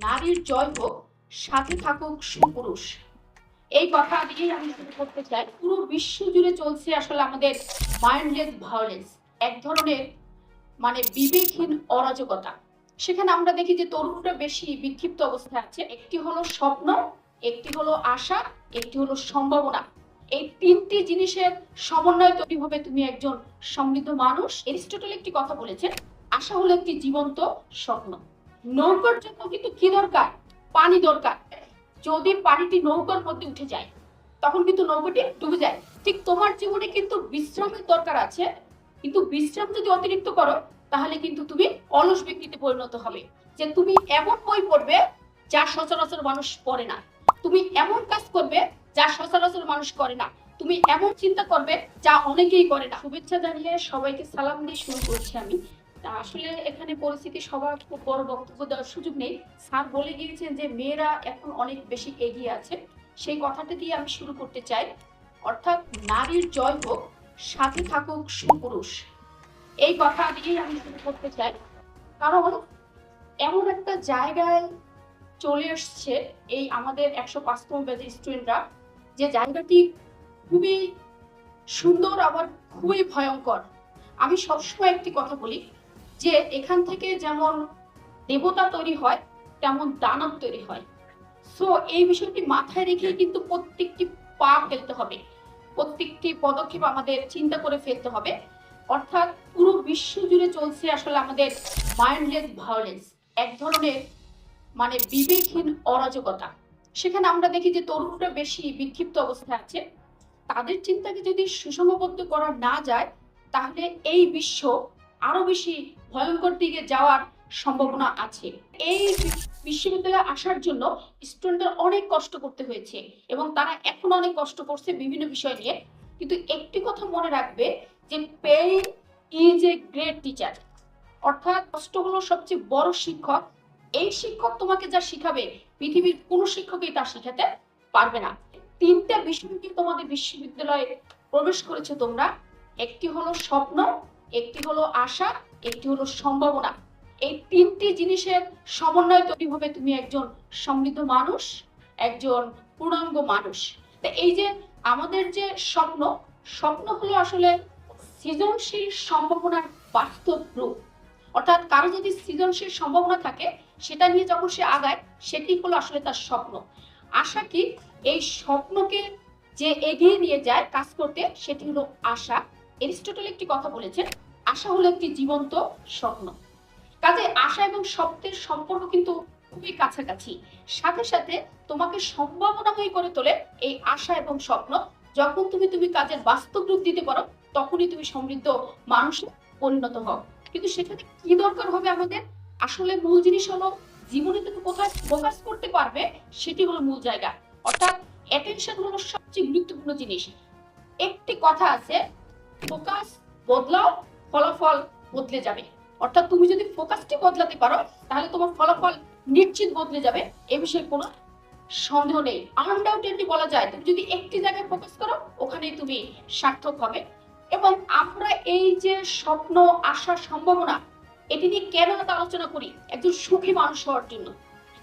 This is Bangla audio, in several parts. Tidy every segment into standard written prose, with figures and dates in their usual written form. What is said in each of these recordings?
নারীর জয় হোক, সাথে থাকুক সুপুরুষ। এই কথা দিয়েই আমি শুরু করতে চাই। পুরো বিশ্ব জুড়ে চলছে আসলে আমাদের মাইন্ডলেস ভায়োলেন্স, এক ধরনের বিবেকহীন অরাজকতা। সেখানে আমরা দেখি যে তরুণরা বেশি বিক্ষিপ্ত অবস্থায় আছে। একটি হলো স্বপ্ন, একটি হলো আশা, একটি হলো সম্ভাবনা। এই তিনটি জিনিসের সমন্বয় তৈরি হবে তুমি একজন সমৃদ্ধ মানুষ। এরিস্টটল একটি কথা বলেছেন, আশা হলো একটি জীবন্ত স্বপ্ন। নৌকার জন্য কিন্তু কি দরকার? পানি দরকার। যদি পানিটি নৌকার মধ্যে উঠে যায় তখন কিন্তু নৌকাটি ডুবে যায়। ঠিক তোমার জীবনে কিন্তু বিশ্রামের দরকার আছে, কিন্তু বিশ্রাম যদি অতিরিক্ত করো তাহলে কিন্তু তুমি অলস ব্যক্তিতে পরিণত হবে। যে তুমি এমন বই পড়বে যা সচরাচর মানুষ পড়ে না, তুমি এমন কাজ করবে যা সচরাচর মানুষ করে না, তুমি এমন চিন্তা করবে যা অনেকেই করে না। শুভেচ্ছা জানিয়ে সবাইকে সালাম দিয়ে শুরু করছি আমি। আসলে এখানে পরিস্থিতি সবার খুব বড় বক্তব্য দেওয়ার সুযোগ নেই। স্যার বলে গিয়েছেন যে মেয়েরা এখন অনেক বেশি এগিয়ে আছে, সেই কথাটা দিয়ে আমি শুরু করতে চাই। অর্থাৎ নারীর জয় হোক, সাথে থাকুক সুপুরুষ। এই কথা দিয়েই আমি শুরু করতে চাই। কারণ এমন একটা জায়গায় চলে আসছে এই আমাদের 105তম ব্যাচের স্টুডেন্টরা, যে জায়গাটি খুবই সুন্দর আবার খুবই ভয়ঙ্কর। আমি সবসময় একটি কথা বলি যে এখান থেকে যেমন দেবতা তৈরি হয় তেমন দানব তৈরি হয়। সো এই বিষয়টি মাথায় রেখে কিন্তু প্রত্যেকটি পা ফেলতে হবে, প্রত্যেকটি পদক্ষেপ আমাদের চিন্তা করে ফেলতে হবে। অর্থাৎ পুরো বিশ্ব জুড়ে চলছে আসলে আমাদের মাইন্ডলেস ভায়োলেন্স, এক ধরনের বিবেকহীন অরাজকতা। সেখানে আমরা দেখি যে তরুণরা বেশি বিক্ষিপ্ত অবস্থায় আছে। তাদের চিন্তাকে যদি সুষমবদ্ধ করা না যায় তাহলে এই বিশ্ব আরো বেশি ভয়ঙ্কর দিকে যাওয়ার সম্ভাবনা আছে। এই বিশ্ববিদ্যালয়ে আসার জন্য স্টুডেন্টদের অনেক কষ্ট করতে হয়েছে এবং তারা এখন অনেক কষ্ট করছে বিভিন্ন বিষয় নিয়ে। কিন্তু একটি কথা মনে রাখবে যে pain is a great teacher. অর্থাৎ কষ্ট হলো সবচেয়ে বড় শিক্ষক। এই শিক্ষক তোমাকে যা শিখাবে পৃথিবীর কোনো শিক্ষকই তা শিখাতে পারবে না। তিনটা বিষয় নিয়ে তোমাদের বিশ্ববিদ্যালয়ে প্রবেশ করেছে তোমরা। একটি হলো স্বপ্ন, একটি হলো আশা, একটি হলো সম্ভাবনা। এই তিনটি জিনিসের সমন্বয় তৈরি হবে তুমি একজন সমৃদ্ধ মানুষ, একজন পূর্ণাঙ্গ মানুষ। তো এই যে আমাদের যে স্বপ্ন, স্বপ্ন হলো আসলে সৃজনশীল সম্ভাবনার বাস্তব রূপ। অর্থাৎ কারো যদি সৃজনশীল সম্ভাবনা থাকে সেটা নিয়ে যখন সে আগায় সেটি হলো আসলে তার স্বপ্ন। আশা কি? এই স্বপ্নকে যে এগিয়ে নিয়ে যায় কাজ করতে সেটি হলো আশা। এরিস্টটল একটি কথা বলেছেন, আশা হলো একটি জীবন্ত স্বপ্ন। কাজে আশা এবং স্বপ্নের সম্পর্ক কিন্তু খুবই কাছাকাছি। সাথে সাথে তোমাকে সম্ভাবনাময়ী করে তোলে এই আশা এবং স্বপ্ন। যখন তুমি কাজের বাস্তব রূপ দিতে পারো তখনই তুমি সমৃদ্ধ মানুষে পরিণত হও। কিন্তু সেখানে কি দরকার হবে আমাদের? আসলে মূল জিনিস হলো জীবনে তুমি কোথায় ফোকাস করতে পারবে সেটি হলো মূল জায়গা। অর্থাৎ অ্যাটেনশন হলো সবচেয়ে গুরুত্বপূর্ণ জিনিস। একটি কথা আছে, ফোকাস বদলাও, ফলাফল বদলে যাবে। অর্থাৎ তুমি যদি ফোকাসটি বদলাতে পারো তাহলে তোমার ফলাফল নিশ্চিত বদলে যাবে, এ বিষয়ে কোনো সন্দেহ নেই। আনডাউটেডলি বলা যায় তুমি যদি একটি জায়গায় ফোকাস করো ওখানেই তুমি সার্থক হবে। এবং আমরা এই যে স্বপ্ন, আশা, সম্ভাবনা, এটি নিয়ে কেন এত আলোচনা করি? একজন সুখী মানুষ হওয়ার জন্য।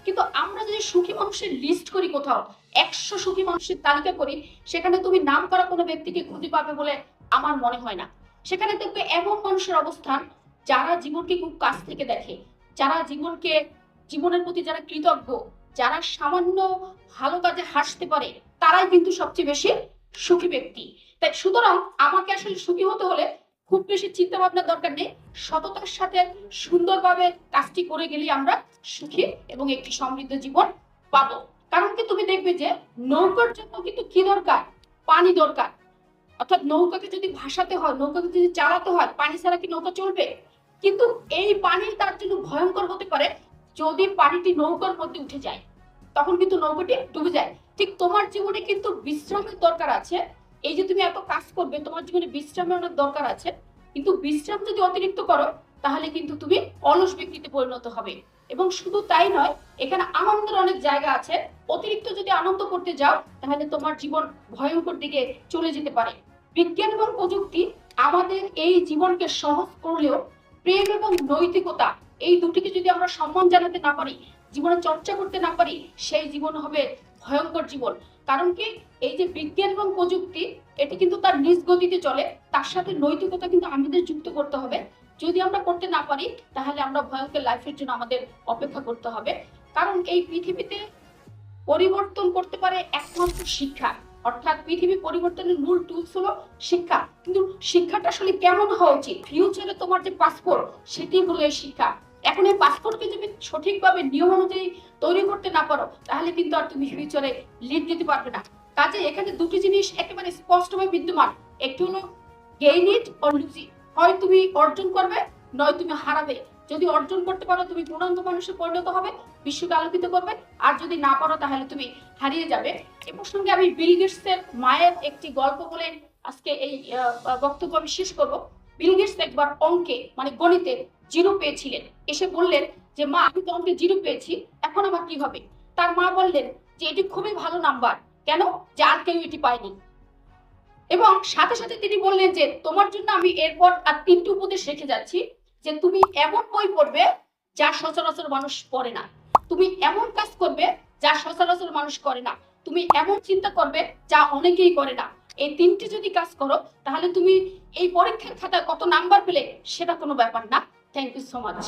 কিন্তু আমরা যদি সুখী মানুষের লিস্ট করি, কোথাও 100 সুখী মানুষের তালিকা করি, সেখানে তুমি নাম করা কোনো ব্যক্তিকে খুঁজে পাবে বলে আমার মনে হয় না। সেখানে দেখবে এমন মানুষের অবস্থান যারা জীবনকে খুব কাছ থেকে দেখে, যারা জীবনের প্রতি যারা কৃতজ্ঞ, যারা সামান্য ভালো কাজে হাসতে পারে, তারাই কিন্তু সবচেয়ে বেশি সুখী ব্যক্তি। তাই সুতরাং আমাকে আসলে সুখী হতে হলে খুব বেশি চিন্তা ভাবনার দরকার নেই, সততার সাথে সুন্দরভাবে কাজটি করে গেলেই আমরা সুখী এবং একটি সমৃদ্ধ জীবন পাবো। কারণ কি তুমি দেখবে যে নৌকার জন্য কিন্তু কি দরকার? পানি দরকার। অর্থাৎ নৌকাকে যদি ভাসাতে হয়, নৌকাকে যদি চালাতে হয়, পানি ছাড়া কি নৌকা চলবে? কিন্তু এই পানি তার জন্য ভয়ঙ্কর হতে পারে যদি পানিটি নৌকার মধ্যে উঠে যায়, তখন কিন্তু নৌকাটি ডুবে যায়। ঠিক তোমার জীবনে কিন্তু বিশ্রামের দরকার আছে। এই যে তুমি এত কাজ করবে, তোমার জীবনে বিশ্রামের অনেক দরকার আছে, কিন্তু বিশ্রাম যদি অতিরিক্ত করো তাহলে কিন্তু তুমি অলস ব্যক্তিতে পরিণত হবে। এবং শুধু তাই নয়, এখানে আনন্দের অনেক জায়গা আছে। অতিরিক্ত যদি আনন্দ করতে যাও তাহলে তোমার জীবন ভয়ঙ্কর দিকে চলে যেতে পারে। বিজ্ঞান এবং প্রযুক্তি আমাদের এই জীবনকে সহজ করলেও প্রেম এবং নৈতিকতা, এই দুটিকে যদি আমরা সম্মান জানাতে না পারি জীবনে চর্চা করতে না পারি, সেই জীবন হবে ভয়ঙ্কর জীবন। কারণ কি, এই যে বিজ্ঞান এবং প্রযুক্তি, এটি কিন্তু তার নিজ গতিতে চলে, তার সাথে নৈতিকতা কিন্তু আমাদের যুক্ত করতে হবে। যদি আমরা করতে না পারি, তাহলে আমরা ভয়ঙ্কর লাইফের জন্য আমাদের অপেক্ষা করতে হবে। কারণ এই পৃথিবীতে পরিবর্তন করতে পারে একমাত্র শিক্ষা, অর্থাৎ পৃথিবী পরিবর্তনের মূল টুলস হলো শিক্ষা। কিন্তু শিক্ষাটা আসলে কেমন হওয়া উচিত, ফিউচারে তোমার যে পাসপোর্ট, সেটি হলো এই শিক্ষা। এখন এই পাসপোর্টকে যদি সঠিকভাবে নিয়ম অনুযায়ী তৈরি করতে না পারো, তাহলে কিন্তু আর তুমি ফিউচারে লিড দিতে পারবে না। কাজে এখানে দুটি জিনিস একেবারে স্পষ্টভাবে বিদ্যমান, একটি হলো gain it or lose it, হয় তুমি অর্জন করবে, নয় তুমি হারাবে। যদি অর্জন করতে পারো, তুমি পূর্ণাঙ্গ মানুষে পরিণত হবে, বিশ্বকে আলোকিত করবে। আর যদি না পারো, তাহলে তুমি হারিয়ে যাবে। এ প্রসঙ্গে আমি বিল গেটসের মায়ের একটি গল্প বলে আজকে এই বক্তব্য আমি শেষ করবো। বিল গেটস একবার অঙ্কে মানে গণিতে 0 পেয়েছিলেন। এসে বললেন যে মা, আমি তো অঙ্কে 0 পেয়েছি, এখন আমার কি হবে? তার মা বললেন যে এটি খুবই ভালো নাম্বার, কেন, যে আর কেউ এটি পায়নি। এবং সাথে সাথে তিনি বললেন যে তোমার জন্য আমি এরপর আর 3টি উপদেশ রেখে যাচ্ছি, যে তুমি এমন বই পড়বে যা সচরাচর মানুষ পড়ে না, তুমি এমন কাজ করবে যা সচরাচর মানুষ করে না, তুমি এমন চিন্তা করবে যা অনেকেই করে না। এই 3টি যদি কাজ করো, তাহলে তুমি এই পরীক্ষার খাতায় কত নাম্বার পেলে সেটা কোনো ব্যাপার না। Thank you so much.